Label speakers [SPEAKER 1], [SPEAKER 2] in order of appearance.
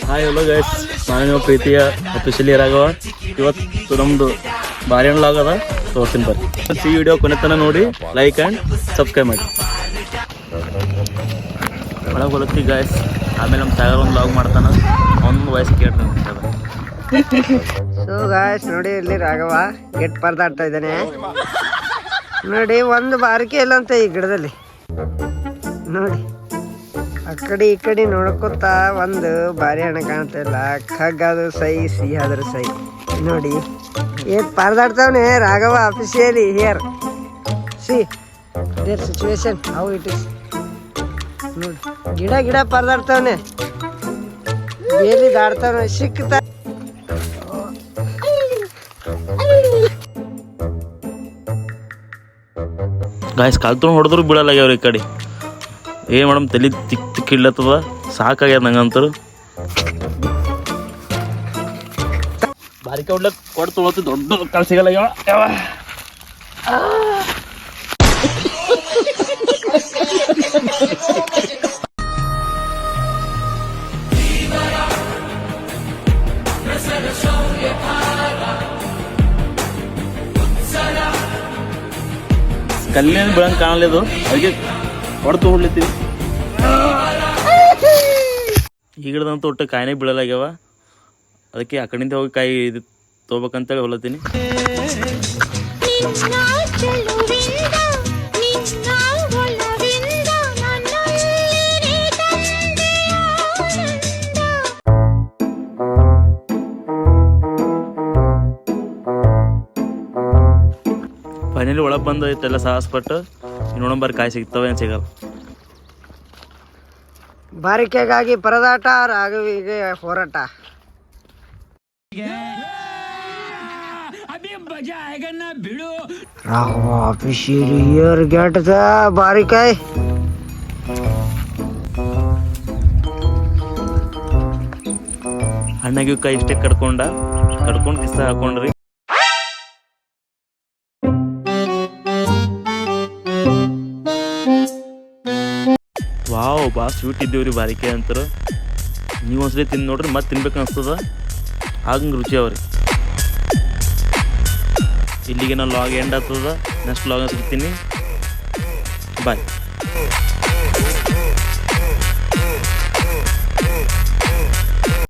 [SPEAKER 1] Hi hello guys, ನಾನು ನಿಮ್ಮ ಪ್ರೀತಿಯ ಅಫಿಷಿಯಲಿ ರಾಘವ. ಇವತ್ತು ನಮ್ಮದು ಬಾರಿ ಹಣ್ಣಾಗದ ತೋರಿಸ್ತೀನಿ ಬರ್ರಿ. ಈ ವಿಡಿಯೋ ಕೊನೆತನ ನೋಡಿ, ಲೈಕ್ ಆ್ಯಂಡ್ ಸಬ್ಸ್ಕ್ರೈಬ್ ಮಾಡಿ. ಒಳಗೆ ಹೊಲತ್ತಿ ಗಾಯ್ಸ್. ಆಮೇಲೆ ನಮ್ಮ ಸಾಗರ್ ಒಂದು ಲಾಗ್ ಮಾಡ್ತಾನೆ, ಅವನು ವಾಯ್ಸ್ ಕೇಳ್ತಾನೆ.
[SPEAKER 2] ಸೊ ಗಾಯ್ಸ್ ನೋಡಿ, ಇಲ್ಲಿ ರಾಘವ ಗೆಟ್ ಪರದಾಡ್ತಾ ಇದ್ದಾನೆ ನೋಡಿ. ಒಂದು ಬಾರಿಕೆ ಇಲ್ಲ ಅಂತ ಈ ಗಿಡದಲ್ಲಿ ನೋಡಿ. ಆ ಕಡೆ ಈ ಕಡೆ ನೋಡ್ಕೊತಾ ಒಂದು ಬಾರಿ ಹಣ್ಣು ಕಾಣ್ತಾ ಇಲ್ಲ. ಖಗ್ಗಾದ್ರೂ ಸೈ, ಸಿಹಿ ಆದ್ರೂ ಸೈ ನೋಡಿ. ಏನ್ ಪರದಾಡ್ತಾವನೆ Raghava officially here. See there situation how it is ನೋಡಿ. ಗಿಡ ಪರದಾಡ್ತಾವನೆ, ಬೇಲಿ ದಾಡ್ತಾವನೆ, ಸಿಕ್ತಾ
[SPEAKER 1] ಗಾಯ್ಸ್. ಕಾಲ್ ತೊಗೊಂಡು ಹೊಡೆದ್ರು ಬೀಳಲ್ಲಾಗ್ಯಾವ್ರಿ ಈ ಕಡೆ. ಏನು ಮೇಡಮ್, ತಲೆ ತಿಕ್ಕಿಡ್ಲತ್ತದ, ಸಾಕಾಗ್ಯದ ನಂಗಂತರು. ಬಾರಿಕೆ ಹೊಡ್ಲಕ್ಕೆ ಕೊಟ್ಟು ತೊಗೊಳತ್ತು, ದೊಡ್ಡ ಕಾಲು ಸಿಗಲ್ಲಾಗ್ಯಾವ. ಕಲ್ಲಿನ ಬೀಳಂಗೆ ಕಾಣಲಿದ್ದು, ಅದಕ್ಕೆ ಹೊಡೆದು ತೊಗೊಳ್ಲತ್ತೀವಿ. ಈ ಗಿಡದಂತೂ ಒಟ್ಟು ಕಾಯಿನೇ ಬೀಳಲಾಗ್ಯಾವ, ಅದಕ್ಕೆ ಆ ಕಡೆಯಿಂದ ಹೋಗಿ ಕಾಯಿ ಇದು ತೊಗೋಬೇಕಂತೇಳಿ ಹೊಲತ್ತೀನಿ. ಫೈನಲಿ ಒಳಗೆ ಬಂದು ಇಷ್ಟೆಲ್ಲ ಸಾಹಸಪಟ್ಟು ನೋಡಂಬರ್ ಕಾಯಿ ಸಿಗ್ತವೆ ಏನು ಸಿಗಲ್ಲ.
[SPEAKER 2] ಬಾರಿಕೆಗಾಗಿ ಪರದಾಟ, ರಾಘವಿಗೆ ಹೋರಾಟ. Raghava officially here get the ಬಾರಿಕಾಯಿ.
[SPEAKER 1] ಹಣ್ಣಾಗಿ ಕಾಯಿ ಇಷ್ಟೇ ಕಡ್ಕೊಂಡು ಕಿಸ್ತ ಹಾಕೊಂಡ್ರಿ. ವಾವ್, ಭಾಳ ಸ್ವೀಟ್ ಇದ್ದೀವ್ರಿ ಬಾರಿಕೆ ಅಂತಾರೆ. ನೀವು ಒಂದ್ಸಲಿ ತಿಂದು ನೋಡ್ರಿ, ಮತ್ತೆ ತಿನ್ಬೇಕು ಅನಿಸ್ತದ, ಹಂಗೆ ರುಚಿ ಅವ್ರಿ. ಇಲ್ಲಿಗೆ ನಾನು ಲಾಗ್ ಎಂಡ್ ಆಗ್ತದ. ನೆಕ್ಸ್ಟ್ ಲಾಗ್ ಸಿಗ್ತೀನಿ. ಬಾಯ್.